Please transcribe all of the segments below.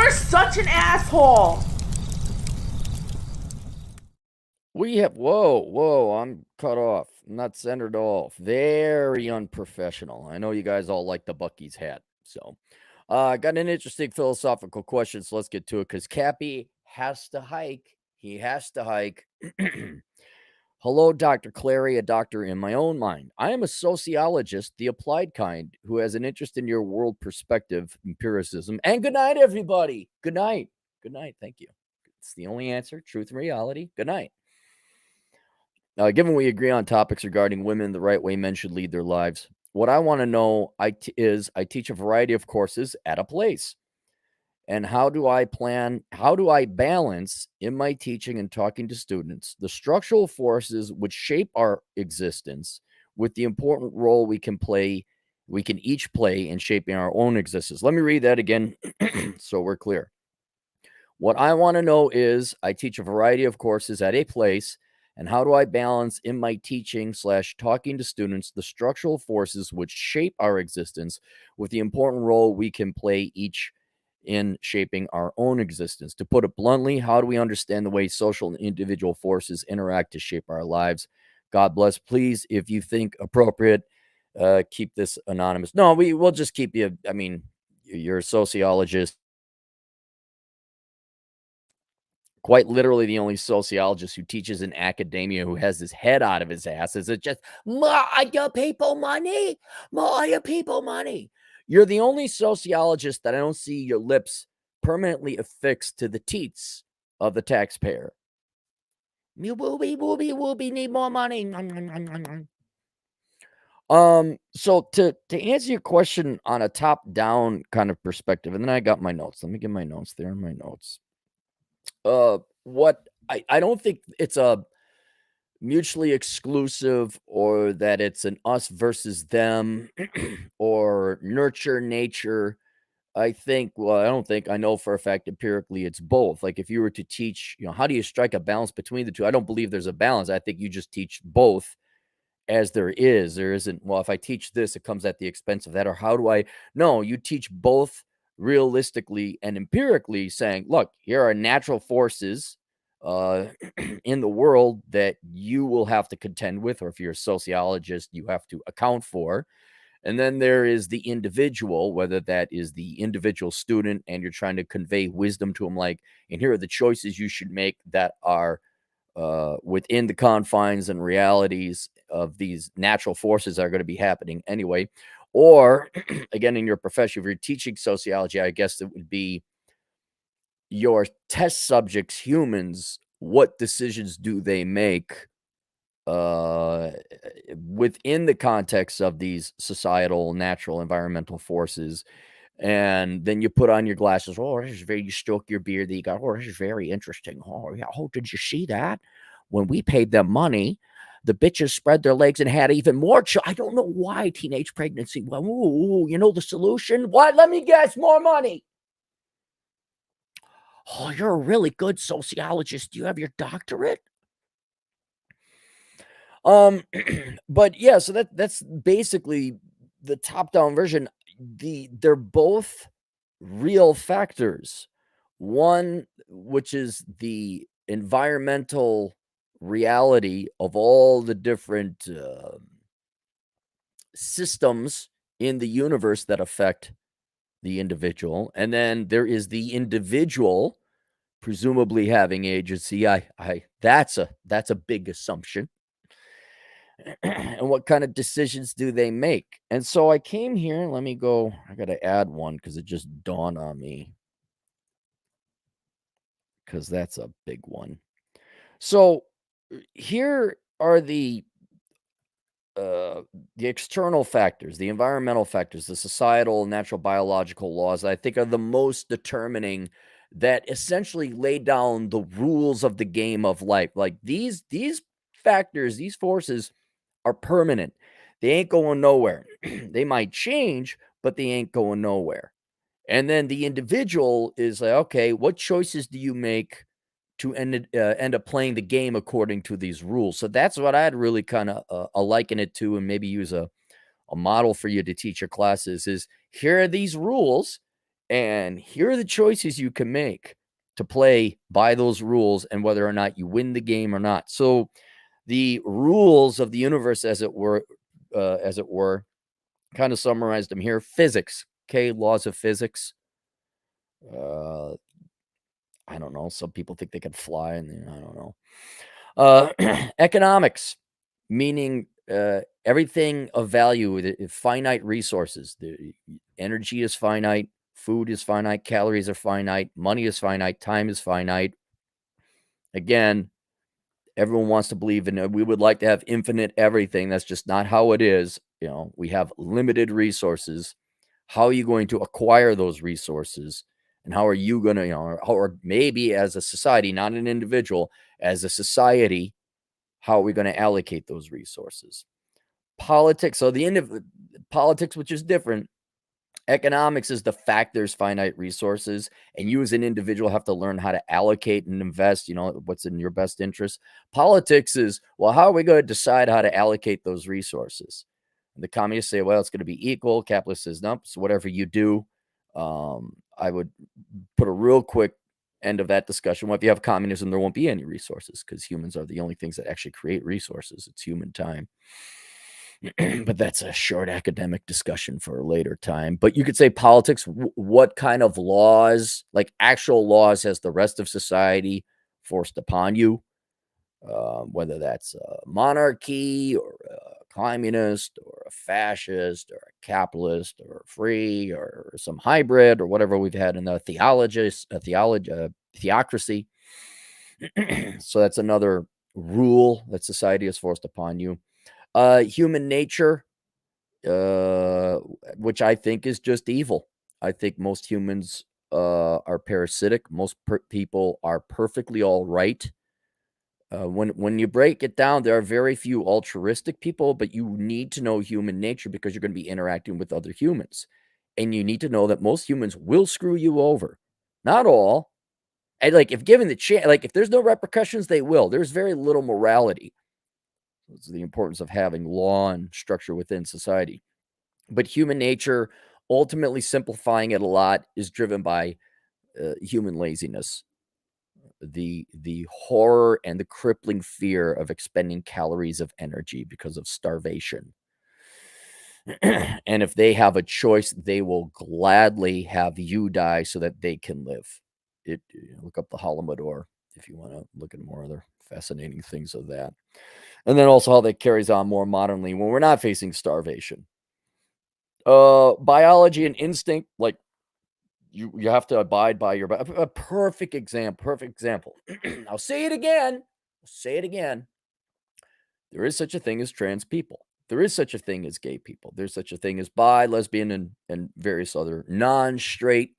You're such an asshole. Whoa, I'm cut off. Not centered off. Very unprofessional. I know you guys all like the Bucky's hat. So, got an interesting philosophical question. So let's get to it because Cappy has to hike. He has to hike. Hello, Dr. Clary, a doctor in my own mind. I am a sociologist, the applied kind, who has an interest in your world perspective, empiricism, and good night, everybody. Good night. Good night. Thank you. It's the only answer, truth and reality. Good night. Given we agree on topics regarding women the right way men should lead their lives, what I want to know is I teach a variety of courses at a place. And how do I balance in my teaching and talking to students the structural forces which shape our existence with the important role we can each play in shaping our own existence? Let me read that again so we're clear. What I want to know is I teach a variety of courses at a place, and how do I balance in my teaching / talking to students the structural forces which shape our existence with the important role we can play each in shaping our own existence? To put it bluntly, how do we understand the way social and individual forces interact to shape our lives? God bless. Please, if you think appropriate, keep this anonymous. No, we'll just keep you. I mean, you're a sociologist. Quite literally the only sociologist who teaches in academia who has his head out of his ass. Is it just more people money? More people money. You're the only sociologist that I don't see your lips permanently affixed to the teats of the taxpayer. Me wooby, need more money. So to answer your question on a top-down kind of perspective, and then I got my notes. Let me get my notes. There are my notes. What I don't think it's a mutually exclusive or that it's an us versus them or nurture nature. I don't think, I know for a fact empirically it's both. Like if you were to teach, how do you strike a balance between the two? I don't believe there's a balance. I think you just teach both as there is. There isn't, well, if I teach this, it comes at the expense of that. Or how do I? No, you teach both realistically and empirically, saying, look, here are natural forces uh, in the world that you will have to contend with, or if you're a sociologist, you have to account for. And then there is the individual, whether that is the individual student and you're trying to convey wisdom to them, like, and here are the choices you should make that are within the confines and realities of these natural forces that are going to be happening anyway. Or again, in your profession, if you're teaching sociology, I guess it would be your test subjects, humans. What decisions do they make uh, within the context of these societal, natural, environmental forces? And then you put on your glasses. Oh, this is very, you stroke your beard. You go, oh, this is very interesting. Oh, yeah. Oh, did you see that? When we paid them money, the bitches spread their legs and had even more. I don't know why teenage pregnancy. Well, ooh, you know the solution? What? Let me guess. More money. Oh, you're a really good sociologist. Do you have your doctorate? Um, but yeah, so that's basically the top-down version. They're both real factors. One, which is the environmental reality of all the different systems in the universe that affect the individual, and then there is the individual presumably having agency. That's a big assumption. And what kind of decisions do they make? And so I came here. Let me go. I got to add one because it just dawned on me, because that's a big one. So here are the external factors, the environmental factors, the societal, natural, biological laws that I think are the most determining, that essentially lay down the rules of the game of life. Like these factors, these forces are permanent. They ain't going nowhere. They might change, but they ain't going nowhere. And then the individual is like, okay, what choices do you make to end up playing the game according to these rules? So that's what I'd really kind of liken it to, and maybe use a model for you to teach your classes. Is here are these rules, And here are the choices you can make to play by those rules and whether or not you win the game or not. So the rules of the universe, as it were, kind of summarized them here. Physics, okay, laws of physics. I don't know. Some people think they can fly, and I don't know. Economics, meaning everything of value, the finite resources. The energy is finite, food is finite, calories are finite, money is finite, time is finite. Again, everyone wants to believe in we would like to have infinite everything. That's just not how it is. We have limited resources. How are you going to acquire those resources? And how are you going to, or maybe as a society, not an individual, as a society, how are we going to allocate those resources? Politics, so the end of politics, which is different. Economics is the fact there's finite resources, and you as an individual have to learn how to allocate and invest, what's in your best interest. Politics is, well, how are we going to decide how to allocate those resources? And the communists say, well, it's going to be equal. Capitalist says, nope, so whatever you do. I would put a real quick end of that discussion. Well, if you have communism, there won't be any resources because humans are the only things that actually create resources. It's human time. But that's a short academic discussion for a later time. But you could say politics, what kind of laws, like actual laws, has the rest of society forced upon you? Whether that's a monarchy or a communist or a fascist or a capitalist or free or some hybrid or whatever we've had in the theocracy. So that's another rule that society has forced upon you. Human nature, which I think is just evil. I think most humans are parasitic. Most people are perfectly all right. When you break it down, there are very few altruistic people, but you need to know human nature because you're going to be interacting with other humans. And you need to know that most humans will screw you over. Not all. And like if given the chance, like if there's no repercussions, they will. There's very little morality. It's the importance of having law and structure within society. But human nature, ultimately simplifying it a lot, is driven by human laziness. The horror and the crippling fear of expending calories of energy because of starvation. And if they have a choice, they will gladly have you die so that they can live. Look up the Holodomor if you want to look at more other fascinating things of that. And then also how that carries on more modernly when we're not facing starvation. Biology and instinct, like you have to abide by your a perfect example. I'll say it again. There is such a thing as trans people. There is such a thing as gay people. There's such a thing as bi, lesbian, and various other non-straight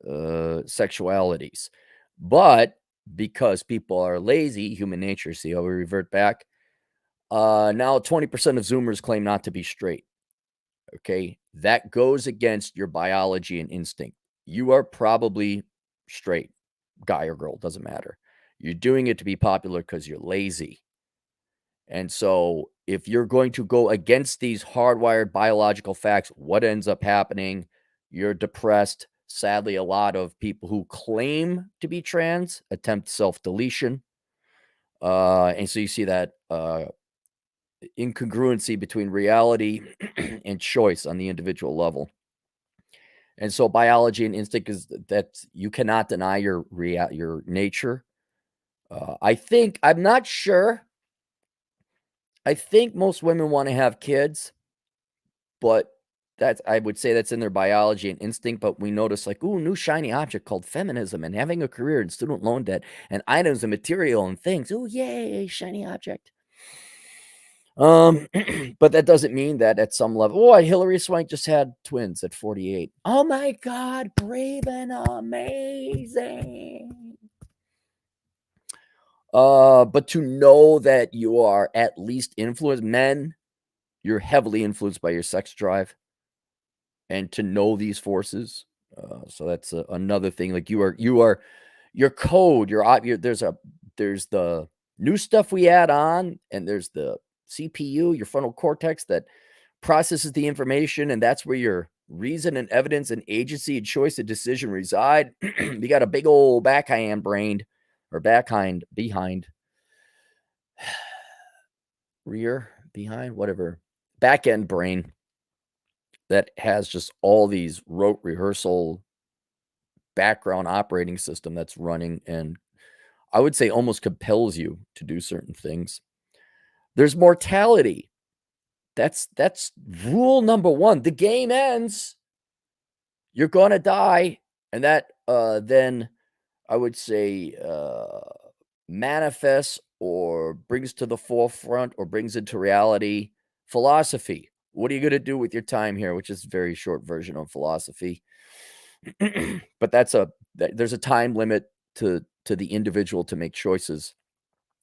sexualities. But because people are lazy, human nature, see how we revert back. Now 20% of Zoomers claim not to be straight. Okay, that goes against your biology and instinct. You are probably straight, guy or girl, doesn't matter. You're doing it to be popular because you're lazy. And so if you're going to go against these hardwired biological facts, what ends up happening? You're depressed. Sadly, a lot of people who claim to be trans attempt self-deletion. And so you see that incongruency between reality and choice on the individual level. And so biology and instinct is that you cannot deny your nature. I'm not sure. I think most women want to have kids, but I would say that's in their biology and instinct. But we notice like, ooh, new shiny object called feminism and having a career in student loan debt and items and material and things. Ooh, yay, shiny object. But that doesn't mean that at some level. Oh, Hillary Swank just had twins at 48. Oh my God, brave and amazing. But to know that you are at least influenced, men, you're heavily influenced by your sex drive, and to know these forces. So that's another thing. Like you are your code. There's the new stuff we add on, and there's the CPU, your frontal cortex that processes the information, and that's where your reason and evidence and agency and choice and decision reside. You got a big old backhand brain or behind, rear, behind, whatever, back end brain that has just all these rote rehearsal background operating system that's running, and I would say almost compels you to do certain things. There's mortality. That's rule number 1. The game ends. You're gonna die. And that then I would say manifests or brings to the forefront or brings into reality philosophy. What are you gonna do with your time here? Which is a very short version of philosophy. But there's a time limit to the individual to make choices.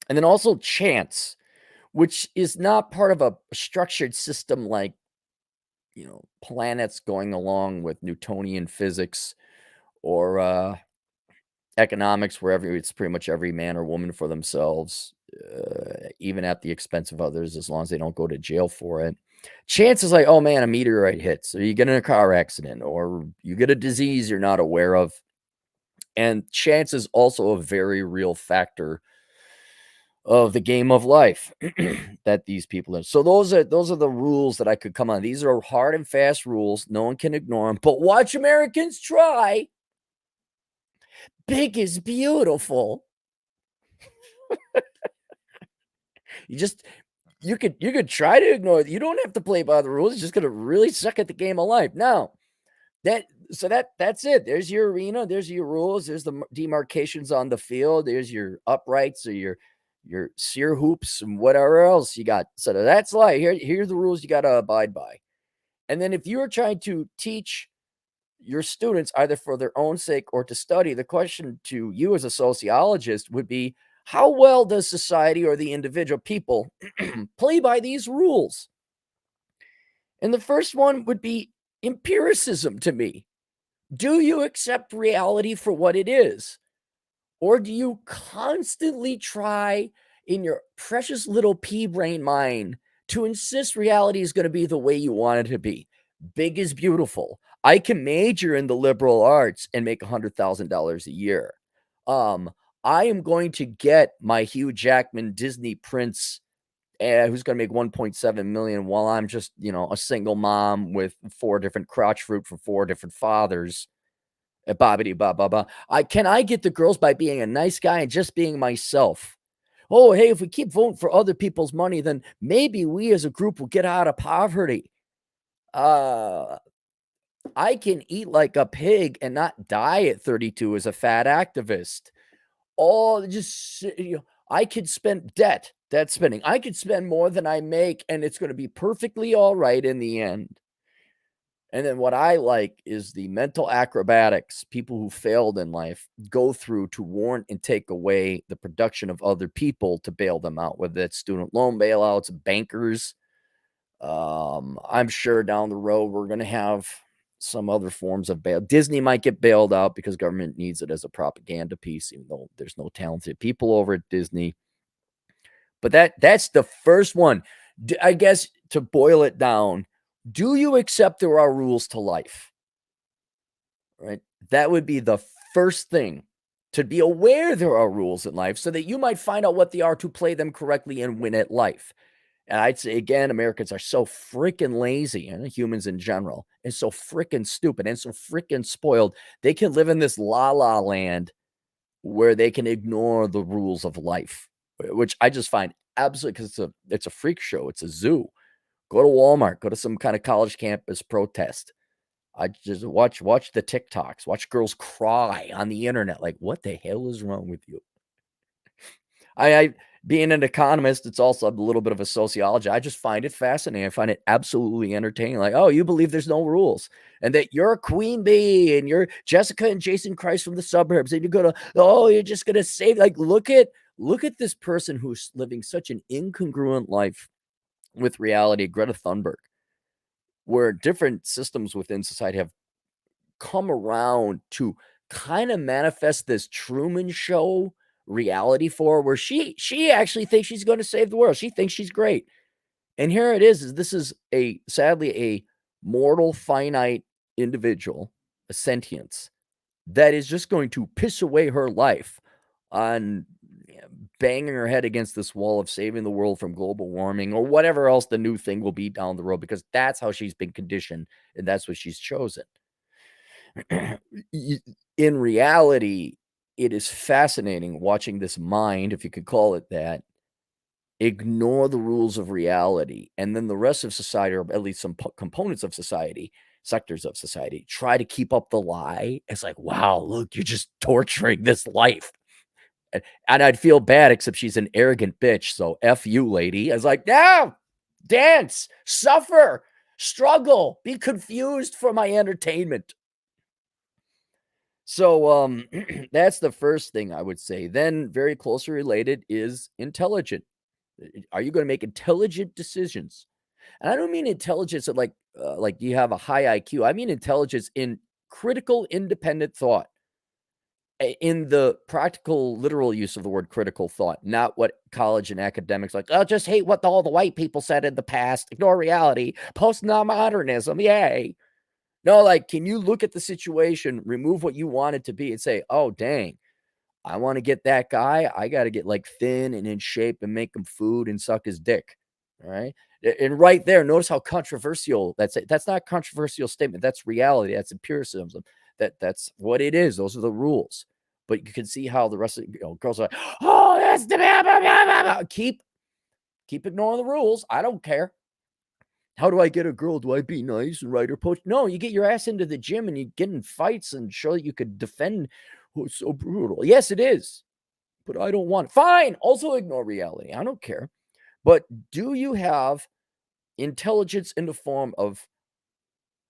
And then also chance, which is not part of a structured system like, planets going along with Newtonian physics or economics, where it's pretty much every man or woman for themselves, even at the expense of others, as long as they don't go to jail for it. Chance is like, oh man, a meteorite hits, or you get in a car accident, or you get a disease you're not aware of. And chance is also a very real factor of the game of life that these people are. So those are the rules that I could come on. These are hard and fast rules. No one can ignore them. But watch Americans try. Big is beautiful. You could try to ignore it. You don't have to play by the rules. You're just gonna really suck at the game of life. Now, that's it. There's your arena. There's your rules. There's the demarcations on the field. There's your uprights or your sear hoops and whatever else you got. So that's life. Here's the rules you got to abide by. And then if you're trying to teach your students either for their own sake or to study, the question to you as a sociologist would be, how well does society or the individual people play by these rules? And the first one would be empiricism to me. Do you accept reality for what it is? Or do you constantly try in your precious little pea brain mind to insist reality is going to be the way you want it to be? Big is beautiful. I can major in the liberal arts and make $100,000 a year. I am going to get my Hugh Jackman Disney prince who's going to make 1.7 million while I'm just, a single mom with 4 different crotch fruit for 4 different fathers. Bobbity ba ba ba. Can I get the girls by being a nice guy and just being myself? Oh, hey, if we keep voting for other people's money, then maybe we as a group will get out of poverty. I can eat like a pig and not die at 32 as a fat activist. I could spend debt spending. I could spend more than I make, and it's going to be perfectly all right in the end. And then what I like is the mental acrobatics people who failed in life go through to warrant and take away the production of other people to bail them out, whether it's student loan bailouts, bankers. I'm sure down the road we're going to have some other forms of bail. Disney might get bailed out because government needs it as a propaganda piece, even though there's no talented people over at Disney. But that's the first one. I guess to boil it down, do you accept there are rules to life? Right? That would be the first thing, to be aware there are rules in life so that you might find out what they are to play them correctly and win at life. And I'd say, again, Americans are so freaking lazy, and humans in general, and so freaking stupid and so freaking spoiled. They can live in this la-la land where they can ignore the rules of life, which I just find absolutely, because it's a freak show. It's a zoo. Go to Walmart, go to some kind of college campus protest. I just watch the TikToks, watch girls cry on the internet. Like, what the hell is wrong with you? I being an economist, it's also a little bit of a sociology. I just find it fascinating. I find it absolutely entertaining. Like, oh, you believe there's no rules and that you're Queen Bee and you're Jessica and Jason Christ from the suburbs. And you're just going to save, like, look at this person who's living such an incongruent life with reality, Greta Thunberg, where different systems within society have come around to kind of manifest this Truman Show reality for her, where she actually thinks she's going to save the world. She thinks she's great. And here it is this is sadly a mortal, finite individual, a sentience, that is just going to piss away her life on banging her head against this wall of saving the world from global warming or whatever else the new thing will be down the road, because that's how she's been conditioned and that's what she's chosen. In reality, it is fascinating watching this mind, if you could call it that, ignore the rules of reality, and then the rest of society, or at least some components of society, sectors of society, try to keep up the lie. It's like, wow, look, you're just torturing this life. And I'd feel bad, except she's an arrogant bitch. So F you, lady. I was like, no, dance, suffer, struggle, be confused for my entertainment. So that's the first thing I would say. Then very closely related is intelligent. Are you going to make intelligent decisions? And I don't mean intelligence of like you have a high IQ. I mean intelligence in critical, independent thought. In the practical, literal use of the word critical thought, not what college and academics like, oh, just hate what all the white people said in the past, ignore reality, postmodernism, yay. No, like, can you look at the situation, remove what you want it to be, and say, oh, dang, I want to get that guy. I got to get like thin and in shape and make him food and suck his dick. All right. And right there, notice how controversial that's it. That's not a controversial statement. That's reality. That's empiricism. That's what it is. Those are the rules. But you can see how the rest of girls are like, oh, that's the blah, blah, blah, blah, blah. Keep ignoring the rules. I don't care. How do I get a girl? Do I be nice and write her post? No, you get your ass into the gym and you get in fights and show that you could defend. Oh, it's so brutal. Yes, it is. But I don't want it. Fine. Also ignore reality. I don't care. But do you have intelligence in the form of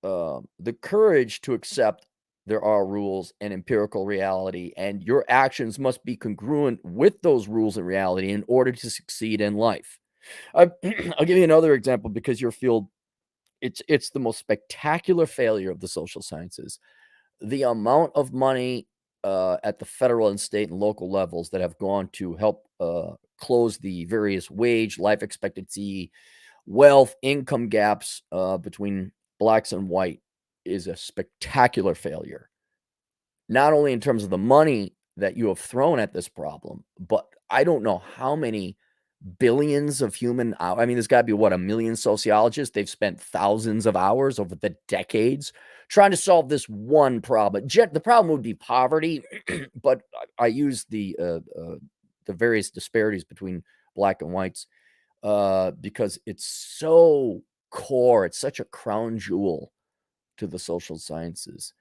the courage to accept there are rules and empirical reality, and your actions must be congruent with those rules and reality in order to succeed in life? I'll give you another example, because your field, it's the most spectacular failure of the social sciences. The amount of money at the federal and state and local levels that have gone to help close the various wage, life expectancy, wealth, income gaps between blacks and white is a spectacular failure. Not only in terms of the money that you have thrown at this problem, but I don't know how many billions of human hours. I mean, there's got to be what, 1 million sociologists. They've spent thousands of hours over the decades trying to solve this one problem. The problem would be poverty, but I use the various disparities between black and whites because it's so core. It's such a crown jewel to the social sciences.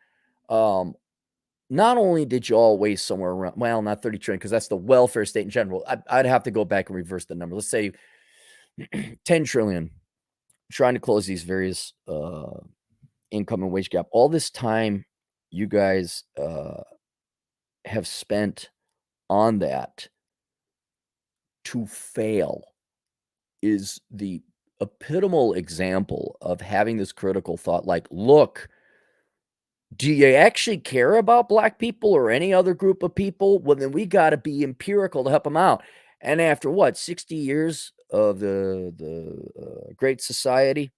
Not only did you all waste somewhere around, well, not 30 trillion, because that's the welfare state in general. I'd have to go back and reverse the number. Let's say 10 trillion, trying to close these various income and wage gap. All this time you guys have spent on that to fail is the epitomal example of having this critical thought. Like, look, do you actually care about black people or any other group of people? Well, then we got to be empirical to help them out. And after what, 60 years of the Great Society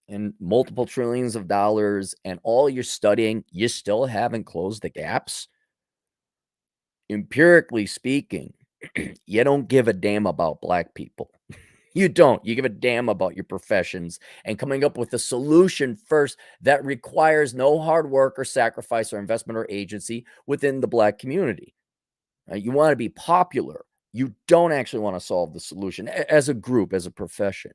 and multiple trillions of dollars and all you're studying, you still haven't closed the gaps? Empirically speaking, you don't give a damn about black people. You don't. You give a damn about your professions and coming up with a solution first that requires no hard work or sacrifice or investment or agency within the black community. You want to be popular. You don't actually want to solve the solution as a group, as a profession.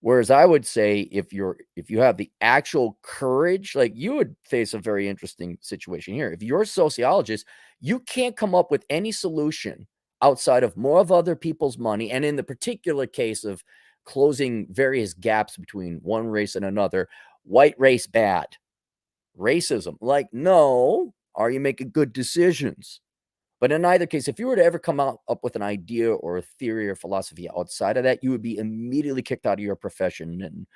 Whereas I would say if you have the actual courage, like you would face a very interesting situation here. If you're a sociologist, you can't come up with any solution outside of more of other people's money. And in the particular case of closing various gaps between one race and another, white race bad, racism, like, no, are you making good decisions? But in either case, if you were to ever come up with an idea or a theory or philosophy outside of that, you would be immediately kicked out of your profession and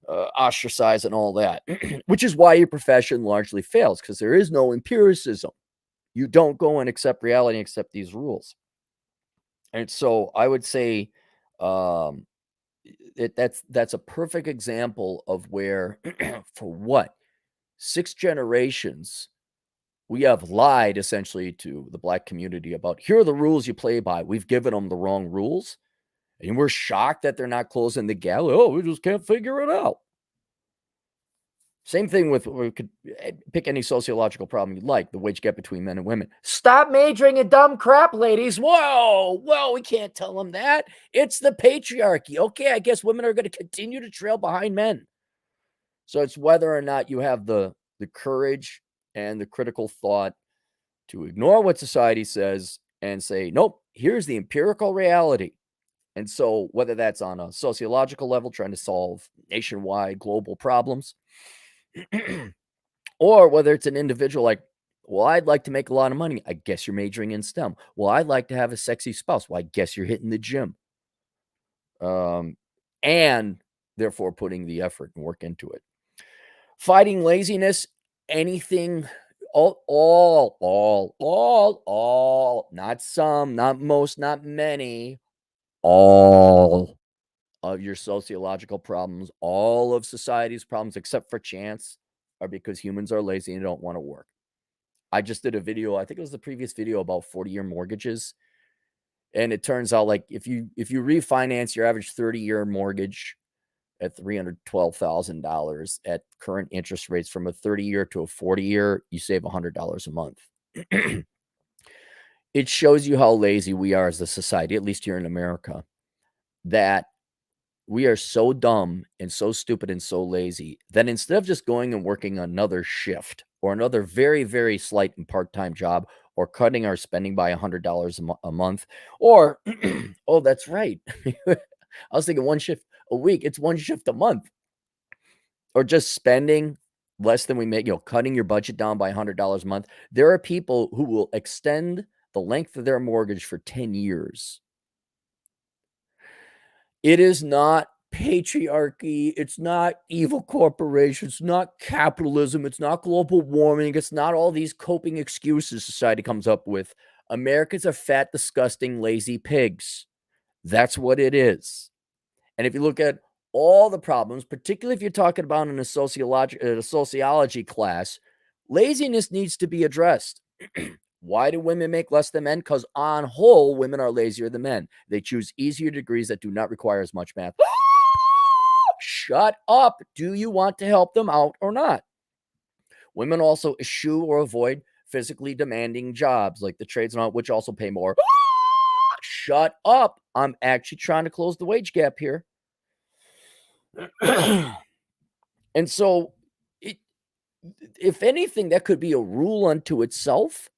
ostracized and all that, which is why your profession largely fails, because there is no empiricism. You don't go and accept reality and accept these rules. And so I would say that's a perfect example of where for what 6 generations we have lied essentially to the black community about here are the rules you play by. We've given them the wrong rules, and we're shocked that they're not closing the gap. Oh, we just can't figure it out. Same thing with, we could pick any sociological problem you'd like, the wage gap between men and women. Stop majoring in dumb crap, ladies. Whoa, we can't tell them that. It's the patriarchy. Okay, I guess women are going to continue to trail behind men. So it's whether or not you have the courage and the critical thought to ignore what society says and say, nope, here's the empirical reality. And so whether that's on a sociological level, trying to solve nationwide global problems, or whether it's an individual like, well, I'd like to make a lot of money. I guess you're majoring in STEM. Well, I'd like to have a sexy spouse. Well, I guess you're hitting the gym. And therefore putting the effort and work into it. Fighting laziness, anything, all, not some, not most, not many, all of your sociological problems, all of society's problems, except for chance, are because humans are lazy and don't want to work. I just did a video, I think it was the previous video, about 40-year mortgages. And it turns out, like, if you refinance your average 30-year mortgage at $312,000 at current interest rates from a 30-year to a 40-year, you save $100 a month. It shows you how lazy we are as a society, at least here in America, that we are so dumb and so stupid and so lazy that instead of just going and working another shift or another very, very slight and part-time job, or cutting our spending by $100 a month, or, oh, that's right. I was thinking one shift a week. It's one shift a month. Or just spending less than we make, cutting your budget down by $100 a month. There are people who will extend the length of their mortgage for 10 years. It is not patriarchy. It's not evil corporations. It's not capitalism. It's not global warming. It's not all these coping excuses society comes up with. Americans are fat, disgusting, lazy pigs. That's what it is. And if you look at all the problems, particularly if you're talking about in a sociology class, laziness needs to be addressed. Why do women make less than men? Because on whole, women are lazier than men. They choose easier degrees that do not require as much math. Shut up. Do you want to help them out or not? Women also eschew or avoid physically demanding jobs like the trades and all, which also pay more. Shut up. I'm actually trying to close the wage gap here. And so, if anything, that could be a rule unto itself.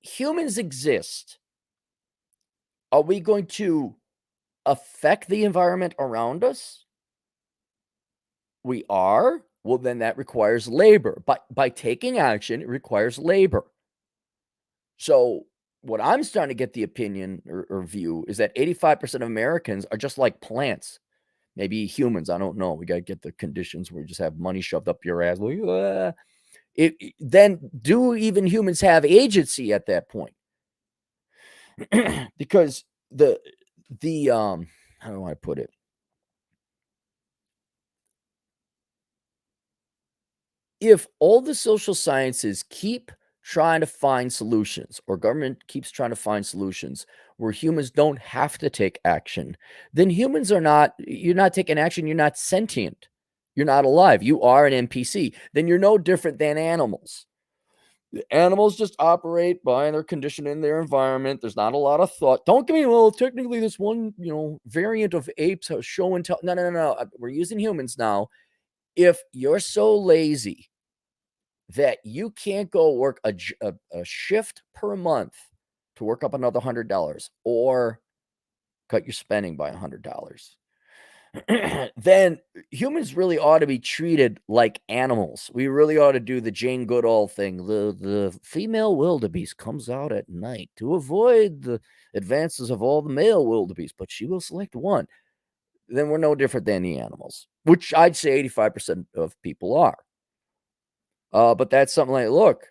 Humans exist. Are we going to affect the environment around us? We are. Well, then that requires labor. But by taking action, it requires labor. So what I'm starting to get the opinion or view is that 85% of Americans are just like plants. Maybe humans, I don't know. We got to get the conditions where you just have money shoved up your ass. Then do even humans have agency at that point? Because the how do I put it? If all the social sciences keep trying to find solutions, or government keeps trying to find solutions where humans don't have to take action, then you're not taking action, you're not sentient. You're not alive. You are an NPC. Then you're no different than animals. Animals just operate by their condition in their environment. There's not a lot of thought. Don't get me wrong. Technically, this one, variant of apes has show and tell. No. We're using humans now. If you're so lazy that you can't go work a shift per month to work up another $100, or cut your spending by $100, then humans really ought to be treated like animals. We really ought to do the Jane Goodall thing. The female wildebeest comes out at night to avoid the advances of all the male wildebeest, but she will select one. Then we're no different than the animals, which I'd say 85% of people are. But that's something like, look,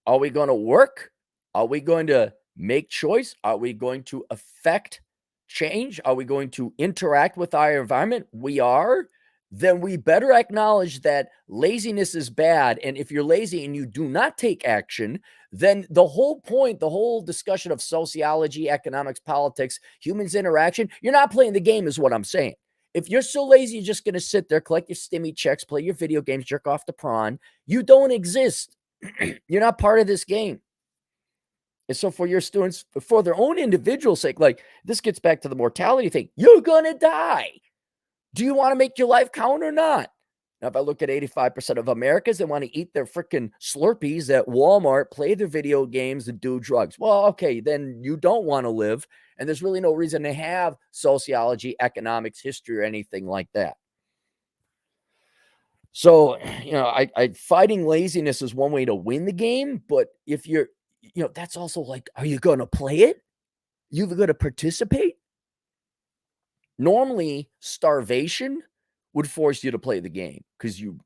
are we going to work? Are we going to make choice? Are we going to affect change? Are we going to interact with our environment? We are. Then we better acknowledge that laziness is bad. And if you're lazy and you do not take action, then the whole point, the whole discussion of sociology, economics, politics, humans interaction, you're not playing the game, is what I'm saying. If you're so lazy, you're just going to sit there, collect your stimmy checks, play your video games, jerk off to prawn, you don't exist. You're not part of this game. And so for your students, for their own individual sake, like this gets back to the mortality thing. You're going to die. Do you want to make your life count or not? Now, if I look at 85% of Americans, they want to eat their freaking Slurpees at Walmart, play their video games, and do drugs. Well, okay, then you don't want to live. And there's really no reason to have sociology, economics, history, or anything like that. So, I fighting laziness is one way to win the game. But if you're, that's also like, are you going to play it? You're going to participate? Normally, starvation would force you to play the game because you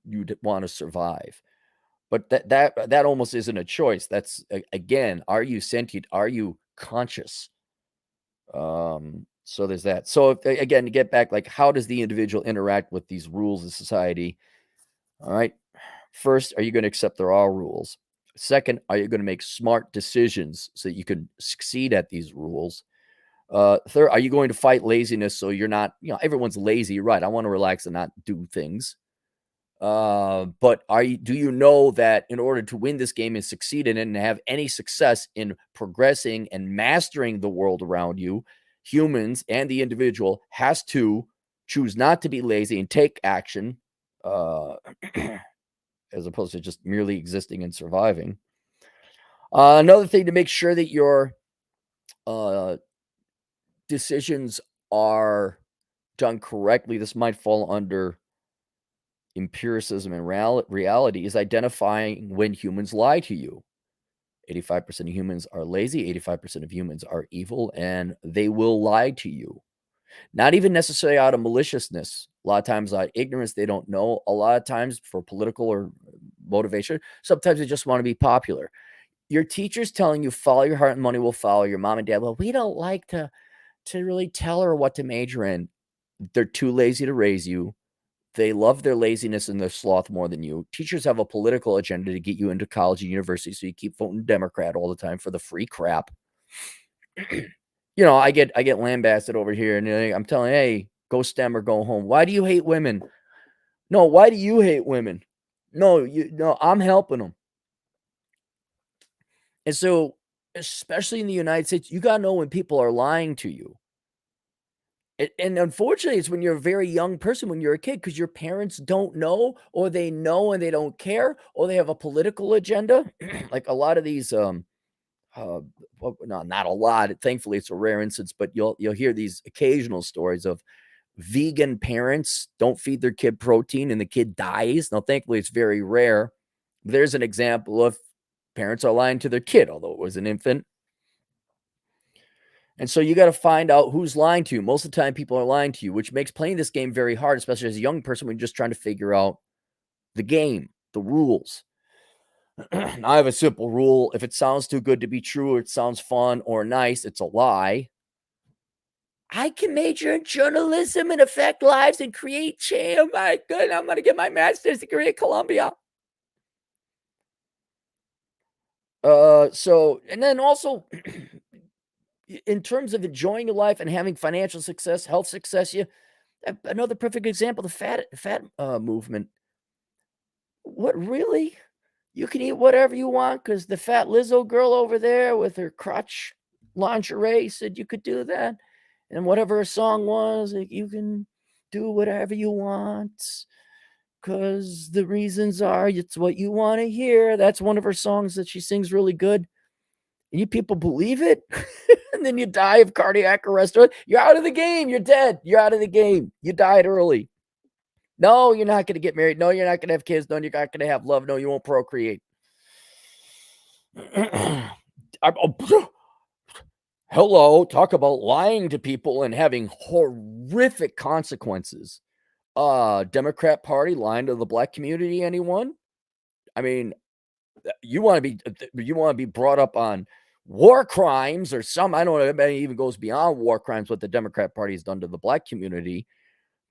want to survive. But that almost isn't a choice. That's again, are you sentient? Are you conscious? So there's that. So again, to get back, like, how does the individual interact with these rules of society? All right. First, are you going to accept there are rules? Second, are you going to make smart decisions so that you can succeed at these rules? Third, are you going to fight laziness so you're not, everyone's lazy, right? I want to relax and not do things. But do you know that in order to win this game and succeed in it and have any success in progressing and mastering the world around you, humans and the individual has to choose not to be lazy and take action, as opposed to just merely existing and surviving. Another thing to make sure that your decisions are done correctly, this might fall under empiricism and reality, is identifying when humans lie to you. 85% of humans are lazy, 85% of humans are evil, and they will lie to you. Not even necessarily out of maliciousness. A lot of times out of ignorance, they don't know. A lot of times for political or motivation. Sometimes they just want to be popular. Your teacher's telling you follow your heart and money will follow. Your mom and dad, well, we don't like to really tell her what to major in. They're too lazy to raise you. They love their laziness and their sloth more than you. Teachers have a political agenda to get you into college and university, so you keep voting Democrat all the time for the free crap. I get lambasted over here, and I'm telling, hey, go STEM or go home. Why do you hate women? No, why do you hate women? No, I'm helping them. And so, especially in the United States, you got to know when people are lying to you. And unfortunately, it's when you're a very young person, when you're a kid, because your parents don't know, or they know and they don't care, or they have a political agenda. Like a lot of these, well, no, not a lot. Thankfully, it's a rare instance, but you'll hear these occasional stories of vegan parents don't feed their kid protein and the kid dies. Now, thankfully, it's very rare. There's an example of parents are lying to their kid, although it was an infant. And so you got to find out who's lying to you. Most of the time, people are lying to you, which makes playing this game very hard, especially as a young person when you're just trying to figure out the game, the rules. I have a simple rule. If it sounds too good to be true, or it sounds fun or nice, it's a lie. I can major in journalism and affect lives and create change. Oh my goodness, I'm going to get my master's degree at Columbia. And then also, in terms of enjoying your life and having financial success, health success, another perfect example, the fat movement. What, really? You can eat whatever you want because the fat Lizzo girl over there with her crotch lingerie said you could do that. And whatever her song was, like, you can do whatever you want because the reasons are it's what you want to hear. That's one of her songs that she sings really good. And you people believe it? And then you die of cardiac arrest. You're out of the game. You're dead. You're out of the game. You died early. No, you're not going to get married. No, you're not going to have kids. No, you're not going to have love. No, you won't procreate. Hello, talk about lying to people and having horrific consequences. Democrat Party lying to the black community, anyone? I mean, you want to be brought up on war crimes or some, I don't know, it even goes beyond war crimes, what the Democrat Party has done to the black community.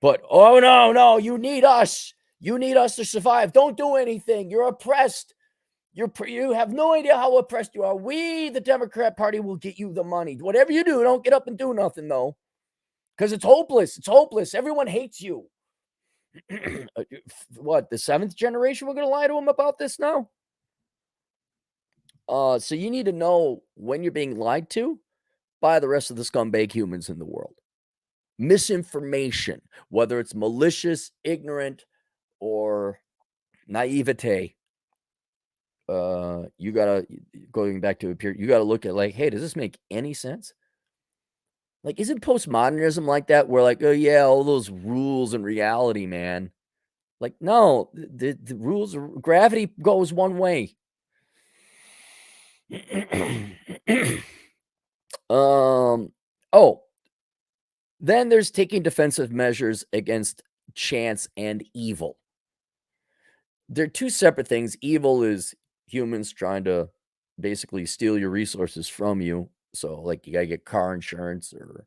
But, oh, no, you need us. You need us to survive. Don't do anything. You're oppressed. You have no idea how oppressed you are. We, the Democrat Party, will get you the money. Whatever you do, don't get up and do nothing, though, because it's hopeless. It's hopeless. Everyone hates you. What, the seventh generation? We're going to lie to them about this now? So you need to know when you're being lied to by the rest of the scumbag humans in the world. Misinformation, whether it's malicious, ignorant, or naivete. You gotta, going back to a period, you gotta look at like, hey, does this make any sense? Like, isn't postmodernism like that? Where like, oh yeah, all those rules and reality, man. Like, no, the rules, gravity goes one way. Oh, then there's taking defensive measures against chance and evil. They're two separate things. Evil is humans trying to basically steal your resources from you. So, like, you gotta get car insurance or,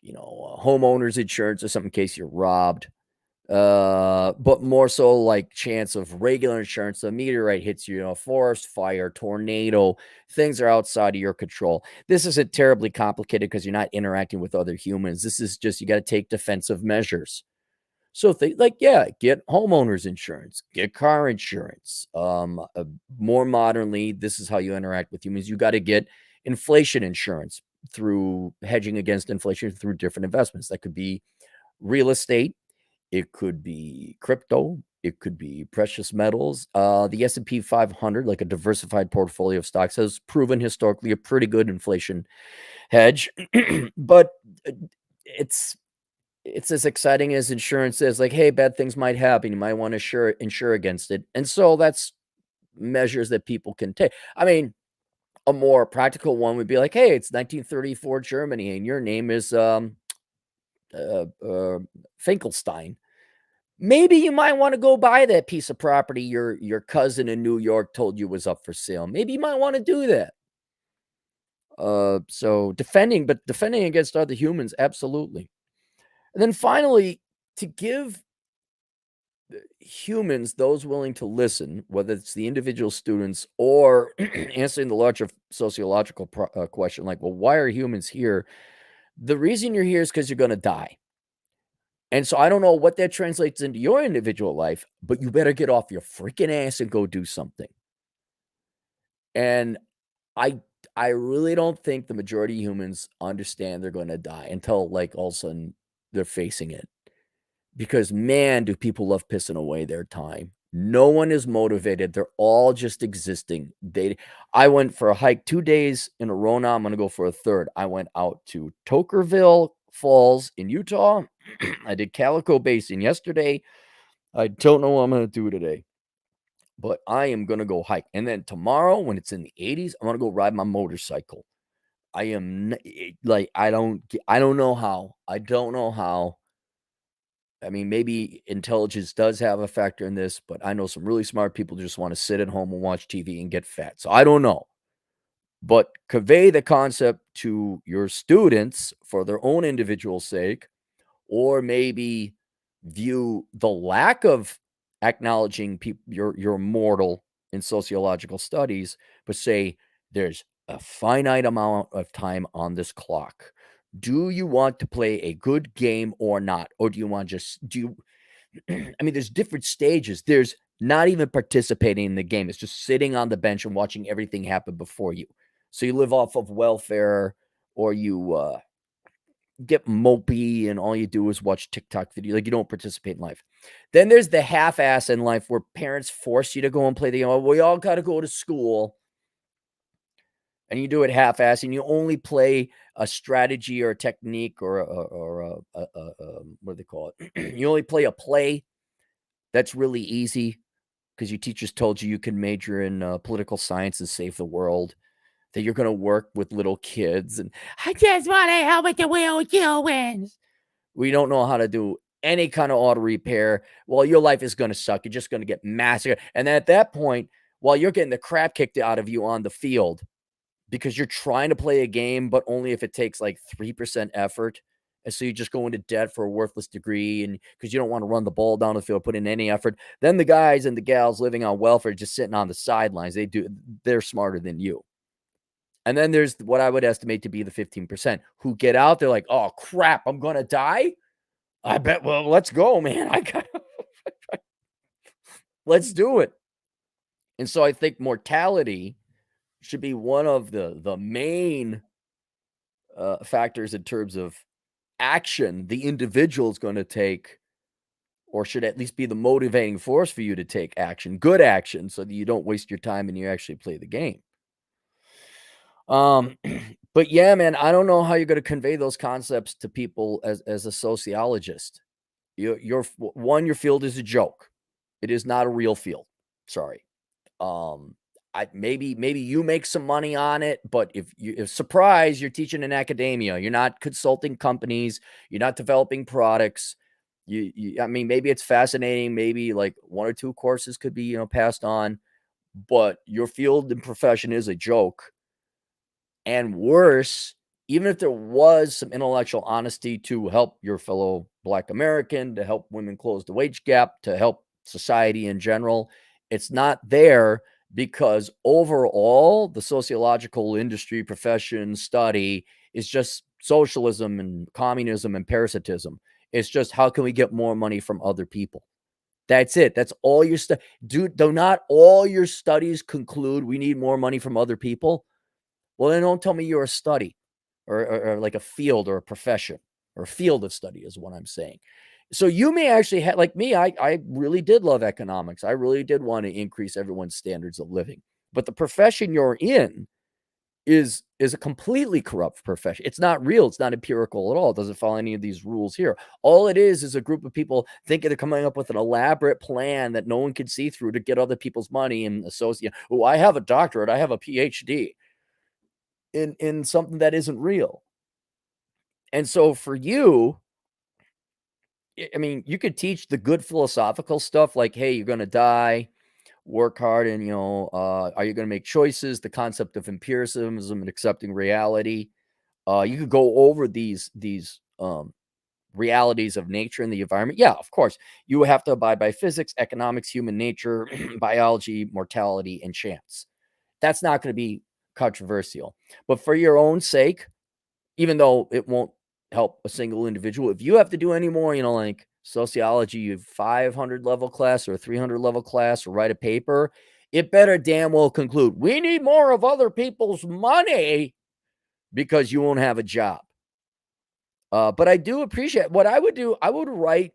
homeowners insurance or something in case you're robbed. But more so like chance of regular insurance. A meteorite hits you, a forest fire, tornado, things are outside of your control. This isn't terribly complicated because you're not interacting with other humans. This is just, you got to take defensive measures. So think like, yeah, get homeowners insurance, get car insurance. More modernly, this is how you interact with humans. You got to get inflation insurance through hedging against inflation through different investments. That could be real estate, it could be crypto, it could be precious metals. The S&P 500, like a diversified portfolio of stocks, has proven historically a pretty good inflation hedge, but it's as exciting as insurance is. Like, hey, bad things might happen. You might want to insure against it. And so that's measures that people can take. I mean, a more practical one would be like, hey, it's 1934 Germany, and your name is Finkelstein. Maybe you might want to go buy that piece of property your cousin in New York told you was up for sale. Maybe you might want to do that. So defending against other humans, absolutely. And then finally, to give humans, those willing to listen, whether it's the individual students or answering the larger sociological question, like, well, why are humans here? The reason you're here is because you're going to die. And so I don't know what that translates into your individual life, but you better get off your freaking ass and go do something. And I I really don't think the majority of humans understand they're going to die until like all of a sudden they're facing it. Because man, do people love pissing away their time. No one is motivated. They're all just existing. I went for a hike 2 days in a row now. I'm gonna go for a third. I went out to Tokerville Falls in Utah. I did Calico Basin yesterday. I don't know what I'm gonna do today, but I am gonna go hike. And then tomorrow, when it's in the 80s, I'm gonna go ride my motorcycle. I am like, I don't know how. I don't know how. I mean, maybe intelligence does have a factor in this, but I know some really smart people just want to sit at home and watch TV and get fat. So I don't know. But convey the concept to your students for their own individual sake, or maybe view the lack of acknowledging you're mortal in sociological studies, but say there's a finite amount of time on this clock. Do you want to play a good game or not? Or do you want to just do you I mean, there's different stages. There's not even participating in the game. It's just sitting on the bench and watching everything happen before you. So you live off of welfare, or you get mopey and all you do is watch TikTok video. Like, you don't participate in life. Then there's the half-ass in life where parents force you to go and play the game. Oh, we all got to go to school. And you do it half-ass, and you only play a strategy or a technique or what do they call it? You only play a play that's really easy because your teachers told you can major in political science and save the world. That you're going to work with little kids, and I just want to help with the wheelchairs. We don't know how to do any kind of auto repair. Well, your life is going to suck. You're just going to get massacred. And at that point, while you're getting the crap kicked out of you on the field, because you're trying to play a game, but only if it takes like 3% effort. And so you just go into debt for a worthless degree, and because you don't want to run the ball down the field, put in any effort. Then the guys and the gals living on welfare, just sitting on the sidelines, they're smarter than you. And then there's what I would estimate to be the 15% who get out there like, oh crap, I'm gonna die. I bet. Well, let's go, man. Let's do it. And so I think mortality should be one of the main factors in terms of action the individual is going to take, or should at least be the motivating force for you to take action, good action, so that you don't waste your time and you actually play the game. But yeah, man, I don't know how you're going to convey those concepts to people as a sociologist. Your field is a joke. It is not a real field. Sorry. Maybe you make some money on it, but if surprise, you're teaching in academia, you're not consulting companies, you're not developing products. I mean, maybe it's fascinating. Maybe like 1 or 2 courses could be, passed on, but your field and profession is a joke. And worse, even if there was some intellectual honesty to help your fellow Black American, to help women close the wage gap, to help society in general, it's not there because overall, the sociological industry, profession, study is just socialism and communism and parasitism. It's just how can we get more money from other people? That's it. That's all your stuff. Do not all your studies conclude we need more money from other people? Well, then don't tell me you're a study or like a field or a profession or a field of study is what I'm saying. So you may actually have, like me, I really did love economics. I really did want to increase everyone's standards of living. But the profession you're in is a completely corrupt profession. It's not real. It's not empirical at all. It doesn't follow any of these rules here. All it is a group of people thinking they're coming up with an elaborate plan that no one can see through to get other people's money and associate. Oh, I have a doctorate. I have a PhD. In something that isn't real. And so for you, I mean, you could teach the good philosophical stuff like, hey, you're going to die, work hard, and, are you going to make choices? The concept of empiricism and accepting reality. You could go over these realities of nature and the environment. Yeah, of course, you have to abide by physics, economics, human nature, biology, mortality, and chance. That's not going to be controversial. But for your own sake, even though it won't help a single individual, if you have to do any more, like sociology, 500 level class or a 300 level class or write a paper, it better damn well conclude we need more of other people's money because you won't have a job. But I do appreciate what I would do. I would write,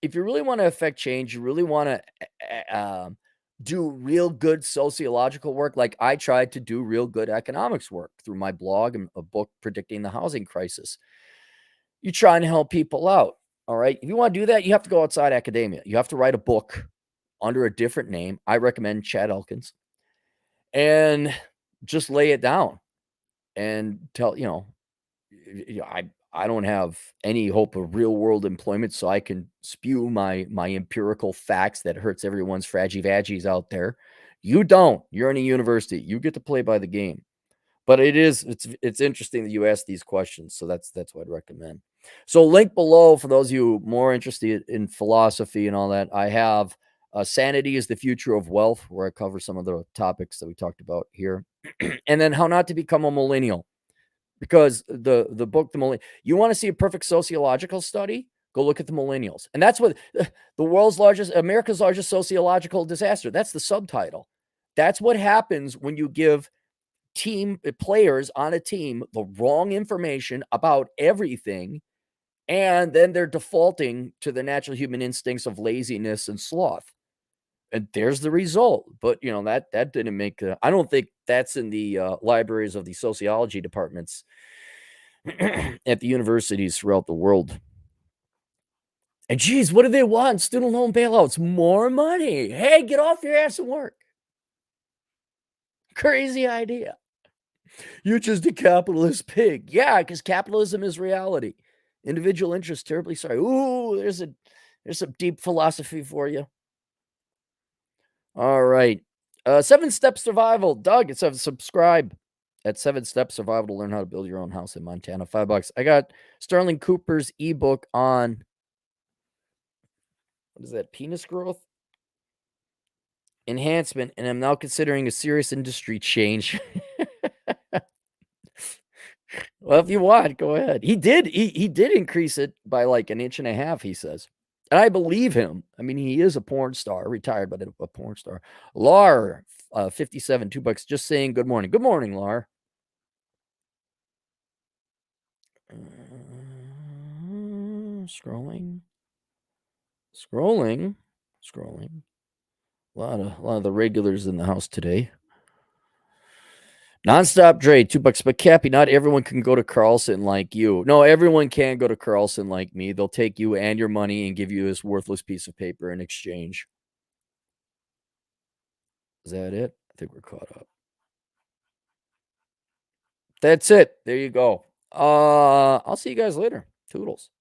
if you really want to affect change, you really want to do real good sociological work. Like I tried to do real good economics work through my blog and a book predicting the housing crisis. You're trying to help people out. All right. If you want to do that, you have to go outside academia. You have to write a book under a different name. I recommend Chad Elkins and just lay it down and tell, I don't have any hope of real world employment, so I can spew my empirical facts that hurts everyone's fraggy vaggies out there. You don't. You're in a university. You get to play by the game. But it's interesting that you ask these questions, so that's what I'd recommend. So link below for those of you more interested in philosophy and all that. I have Sanity is the Future of Wealth, where I cover some of the topics that we talked about here, and then How Not to Become a Millennial. Because the book, you want to see a perfect sociological study? Go look at the millennials. And that's what America's largest sociological disaster. That's the subtitle. That's what happens when you give team players on a team the wrong information about everything. And then they're defaulting to the natural human instincts of laziness and sloth. And there's the result. But, that didn't make I don't think that's in the libraries of the sociology departments at the universities throughout the world. And geez, what do they want? Student loan bailouts, more money. Hey, get off your ass and work. Crazy idea. You're just a capitalist pig. Yeah, because capitalism is reality. Individual interest, terribly sorry. Ooh, there's some deep philosophy for you. All right. 7 Step Survival. Doug, it says subscribe. at 7 Steps Survival to Learn How to Build Your Own House in Montana. $5. I got Sterling Cooper's ebook on, what is that, penis growth enhancement, and I'm now considering a serious industry change. Well, if you want, go ahead. He did increase it by like 1.5 inches, he says. And I believe him. I mean, he is a porn star, retired, but a porn star. Lar, 57, $2, just saying good morning. Good morning, Lar. Scrolling. A lot of the regulars in the house today. Nonstop Dre, $2. But Cappy, not everyone can go to Carlson like you. No, everyone can go to Carlson like me. They'll take you and your money and give you this worthless piece of paper in exchange. Is that it? I think we're caught up. That's it. There you go. I'll see you guys later. Toodles.